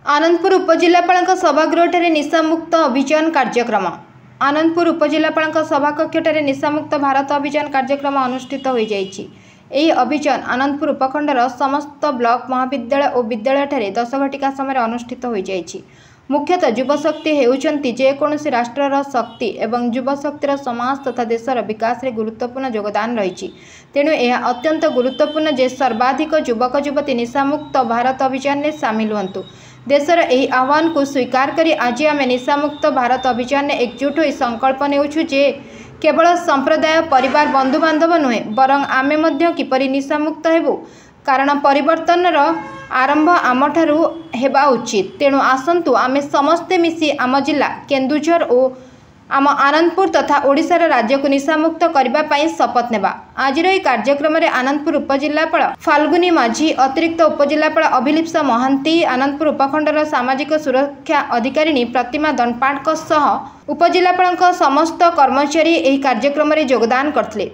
आनंदपुर उपजिल्लापाल सभागृह निशामुक्त अभियान कार्यक्रम। आनंदपुर उपजिल्लापाल सभाकक्ष निशामुक्त भारत अभियान कार्यक्रम अनुष्ठित हो जाइछि। ଏହି ଅଭିଯାନ ଆନନ୍ଦପୁର ଉପଖଣ୍ଡର ସମସ୍ତ ବ୍ଲକ ମହାବିଦ୍ୟାଳୟ ଓ ବିଦ୍ୟାଳୟଠାରେ 10 ଘଟିକା ସମୟରେ ଅନୁଷ୍ଠିତ ହୋଇଯାଇଛି। ମୁଖ୍ୟତଃ ଯୁବଶକ୍ତି ହେଉଛନ୍ତି ଯେକୌଣସି ରାଷ୍ଟ୍ରର ଶକ୍ତି ଏବଂ ଯୁବଶକ୍ତିର ସମାଜ ତଥା ଦେଶର ବିକାଶରେ ଗୁରୁତ୍ୱପୂର୍ଣ୍ଣ ଯୋଗଦାନ ରହିଛି। ତେଣୁ ଏହା ଅତ୍ୟନ୍ତ ଗୁରୁତ୍ୱପୂର୍ଣ୍ଣ ଯେ ସର୍ବାଧିକ ଯୁବକ ଯୁବତୀ ନିଶାମୁକ୍ତ ଭାରତ ଅଭିଯାନରେ ସାମିଲ ହୁଅନ୍ତୁ। देशर ଏହି आह्वान को स्वीकार करी आज आम निशामुक्त भारत अभियान में एकजुट हो संकल्प नेउछु जे केवल संप्रदाय परिवार बंधु बांधव नुहे बरं आमे मध्य किपरि निशामुक्त हेबु, कारण परिवर्तन आरंभ आमठारु हेबा उचित। तेणु आसंतु आमे समस्ते मिसी आम जिला केन्दुझर और आम आनंदपुर तथा ओडिशार राज्य को निशामुक्त करबा पई शपथ नेबा। आजिर এই कार्यक्रम रे आनंदपुर उपजिल्लापाल फाल्गुनी माझी, अतिरिक्त उपजिल्लापाल अभिलिप्सा महांती, आनंदपुर उपखंडर सामाजिक सुरक्षा अधिकारिणी प्रतिमा दनपाटक सह उपजिल्लापाल समस्त कर्मचारी ଏହି कार्यक्रम रे योगदान करथिले।